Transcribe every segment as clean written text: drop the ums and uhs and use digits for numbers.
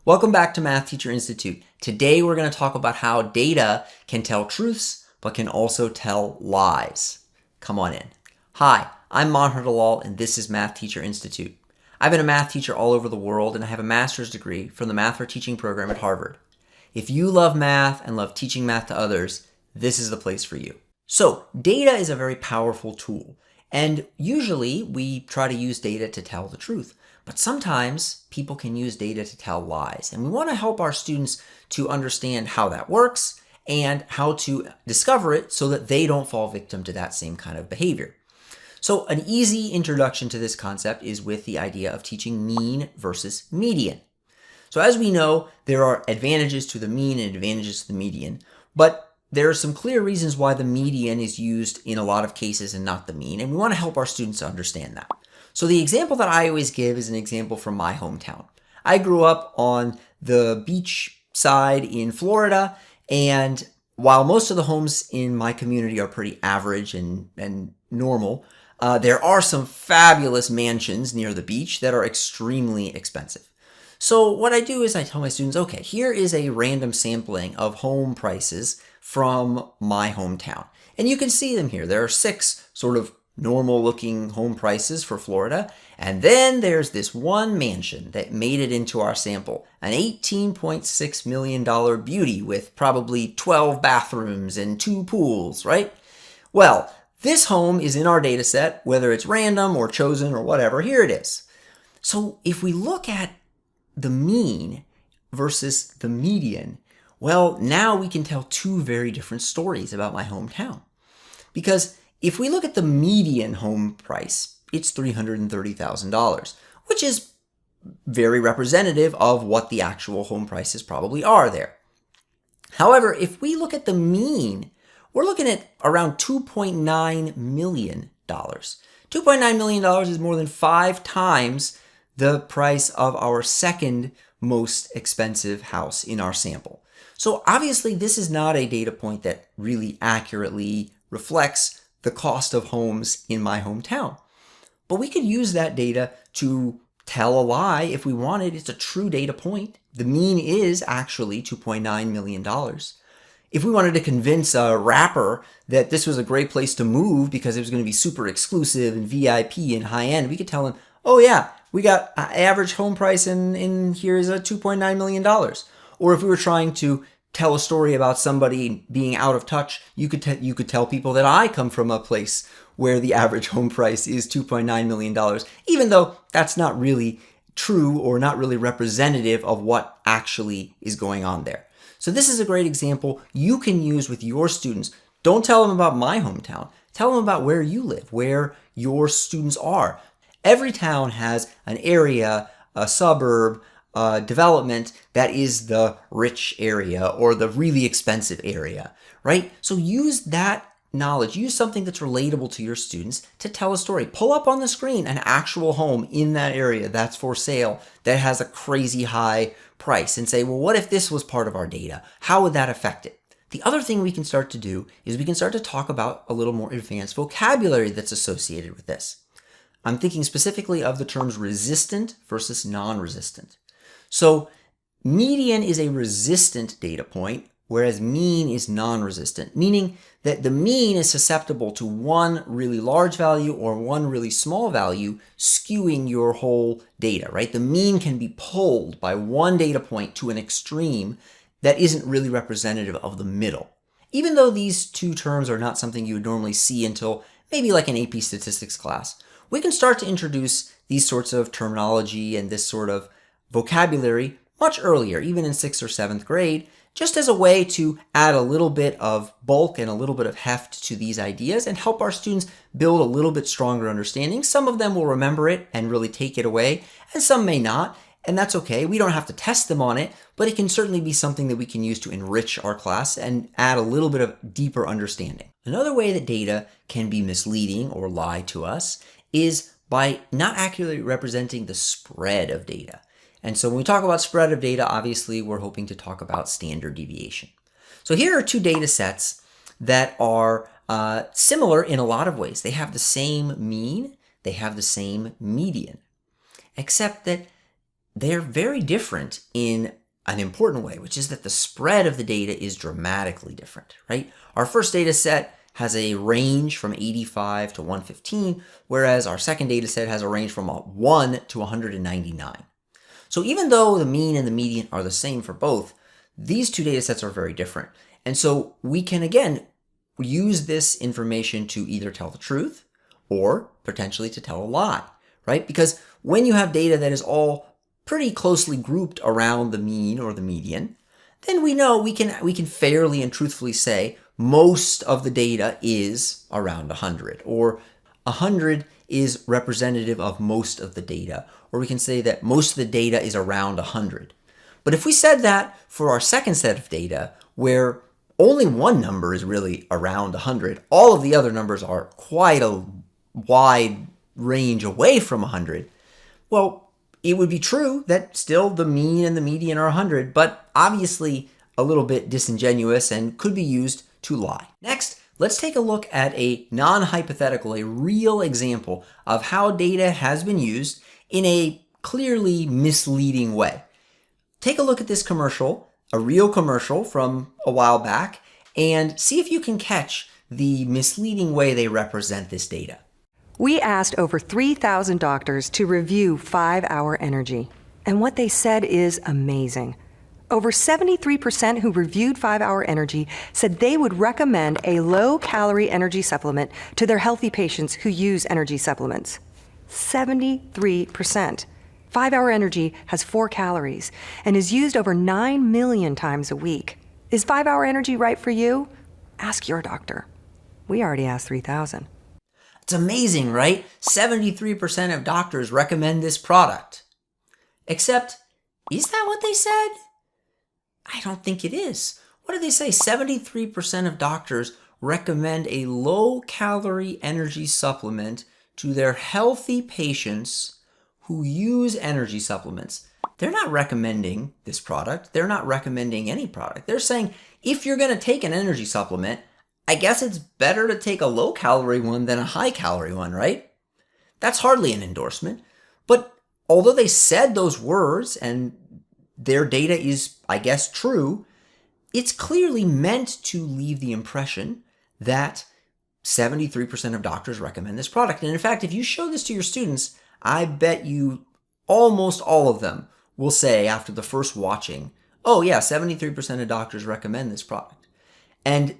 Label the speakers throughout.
Speaker 1: Welcome back to Math Teacher Institute. Today we're going to talk about how data can tell truths, but can also tell lies. Come on in. Hi, I'm Monhar Dalal, and this is Math Teacher Institute. I've been a math teacher all over the world, and I have a master's degree from the Math for Teaching program at Harvard. If you love math and love teaching math to others, this is the place for you. So, data is a very powerful tool, and usually we try to use data to tell the truth. But sometimes people can use data to tell lies, and we want to help our students to understand how that works and how to discover it so that they don't fall victim to that same kind of behavior. So an easy introduction to this concept is with the idea of teaching mean versus median. So as we know, there are advantages to the mean and advantages to the median, but there are some clear reasons why the median is used in a lot of cases and not the mean, and we want to help our students to understand that. So the example that I always give is an example from my hometown. I grew up on the beach side in Florida, and while most of the homes in my community are pretty average and normal, there are some fabulous mansions near the beach that are extremely expensive. So what I do is I tell my students, okay, here is a random sampling of home prices from my hometown. And you can see them here. There are 6 sort of normal looking home prices for Florida. And then there's this one mansion that made it into our sample, an $18.6 million beauty with probably 12 bathrooms and 2 pools, right? Well, this home is in our data set, whether it's random or chosen or whatever, here it is. So if we look at the mean versus the median, well, now we can tell 2 very different stories about my hometown. Because if we look at the median home price, it's $330,000, which is very representative of what the actual home prices probably are there. However, if we look at the mean, we're looking at around $2.9 million. $2.9 million is more than 5 times the price of our second most expensive house in our sample. So obviously this is not a data point that really accurately reflects the cost of homes in my hometown. But we could use that data to tell a lie if we wanted. It's a true data point. The mean is actually $2.9 million. If we wanted to convince a rapper that this was a great place to move because it was going to be super exclusive and VIP and high end, we could tell him, oh yeah, we got an average home price in here is a $2.9 million. Or if we were trying to tell a story about somebody being out of touch, you could tell people that I come from a place where the average home price is $2.9 million, even though that's not really true or not really representative of what actually is going on there. So this is a great example you can use with your students. Don't tell them about my hometown. Tell them about where you live, where your students are. Every town has an area, a suburb, development that is the rich area or the really expensive area, right? So use that knowledge, use something that's relatable to your students to tell a story. Pull up on the screen an actual home in that area that's for sale that has a crazy high price and say, well, what if this was part of our data? How would that affect it? The other thing we can start to do is we can start to talk about a little more advanced vocabulary that's associated with this. I'm thinking specifically of the terms resistant versus non-resistant. So median is a resistant data point, whereas mean is non-resistant, meaning that the mean is susceptible to one really large value or one really small value skewing your whole data, right? The mean can be pulled by one data point to an extreme that isn't really representative of the middle. Even though these 2 terms are not something you would normally see until maybe like an AP statistics class, we can start to introduce these sorts of terminology and this sort of vocabulary much earlier, even in 6th or 7th grade, just as a way to add a little bit of bulk and a little bit of heft to these ideas and help our students build a little bit stronger understanding. Some of them will remember it and really take it away, and some may not, and that's okay. We don't have to test them on it, but it can certainly be something that we can use to enrich our class and add a little bit of deeper understanding. Another way that data can be misleading or lie to us is by not accurately representing the spread of data. And so when we talk about spread of data, obviously we're hoping to talk about standard deviation. So here are 2 data sets that are similar in a lot of ways. They have the same mean, they have the same median, except that they're very different in an important way, which is that the spread of the data is dramatically different, right? Our first data set has a range from 85 to 115, whereas our second data set has a range from 1 to 199. So even though the mean and the median are the same for both, these two data sets are very different. And so we can, again, use this information to either tell the truth or potentially to tell a lie, right? Because when you have data that is all pretty closely grouped around the mean or the median, then we know we can fairly and truthfully say most of the data is around 100, or 100 is representative of most of the data, or we can say that most of the data is around 100. But if we said that for our second set of data, where only one number is really around 100, all of the other numbers are quite a wide range away from 100, well, it would be true that still the mean and the median are 100, but obviously a little bit disingenuous and could be used to lie. Next, let's take a look at a non-hypothetical, a real example of how data has been used in a clearly misleading way. Take a look at this commercial, a real commercial from a while back, and see if you can catch the misleading way they represent this data.
Speaker 2: We asked over 3,000 doctors to review 5-Hour Energy, and what they said is amazing. Over 73% who reviewed 5-Hour Energy said they would recommend a low-calorie energy supplement to their healthy patients who use energy supplements. 73%. 5-Hour Energy has 4 calories and is used over 9 million times a week. Is 5-Hour Energy right for you? Ask your doctor. We already asked 3,000.
Speaker 1: It's amazing, right? 73% of doctors recommend this product. Except, is that what they said? I don't think it is. What did they say? 73% of doctors recommend a low-calorie energy supplement to their healthy patients who use energy supplements. They're not recommending this product. They're not recommending any product. They're saying, if you're going to take an energy supplement, I guess it's better to take a low-calorie one than a high-calorie one, right? That's hardly an endorsement. But although they said those words and their data is, I guess, true, it's clearly meant to leave the impression that 73% of doctors recommend this product. And in fact, if you show this to your students, I bet you almost all of them will say after the first watching, oh yeah, 73% of doctors recommend this product. And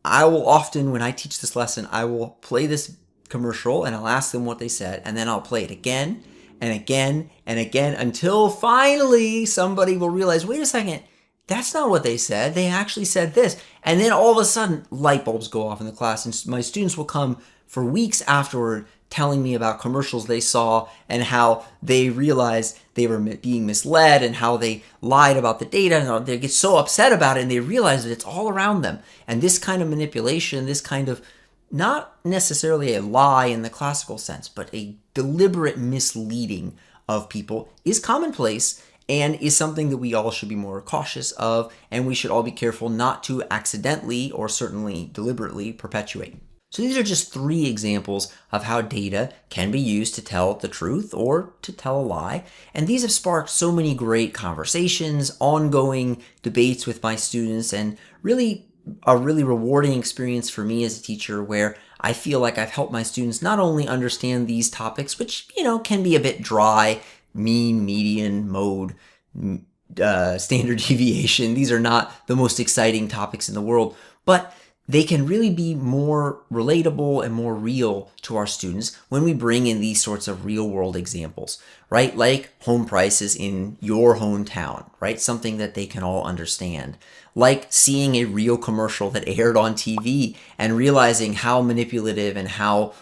Speaker 1: I will often, when I teach this lesson, I will play this commercial and I'll ask them what they said, and then I'll play it again and again and again until finally somebody will realize, wait a second, that's not what they said. They actually said this. And then all of a sudden, light bulbs go off in the class, and my students will come for weeks afterward telling me about commercials they saw and how they realized they were being misled and how they lied about the data, and they get so upset about it and they realize that it's all around them. And this kind of manipulation, this kind of not necessarily a lie in the classical sense, but a deliberate misleading of people is commonplace and is something that we all should be more cautious of, and we should all be careful not to accidentally or certainly deliberately perpetuate. So these are just 3 examples of how data can be used to tell the truth or to tell a lie. And these have sparked so many great conversations, ongoing debates with my students, and really a really rewarding experience for me as a teacher, where I feel like I've helped my students not only understand these topics, which, can be a bit dry, mean, median, mode, standard deviation. These are not the most exciting topics in the world, but they can really be more relatable and more real to our students when we bring in these sorts of real world examples, right? Like home prices in your hometown, right? Something that they can all understand. Like seeing a real commercial that aired on TV and realizing how manipulative and how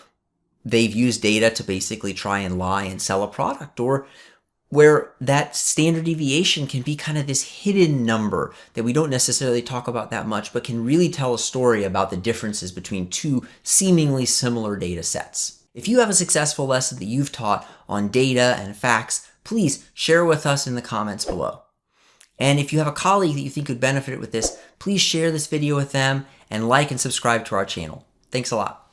Speaker 1: they've used data to basically try and lie and sell a product, or where that standard deviation can be kind of this hidden number that we don't necessarily talk about that much, but can really tell a story about the differences between 2 seemingly similar data sets. If you have a successful lesson that you've taught on data and facts, please share with us in the comments below. And if you have a colleague that you think could benefit with this, please share this video with them and like and subscribe to our channel. Thanks a lot.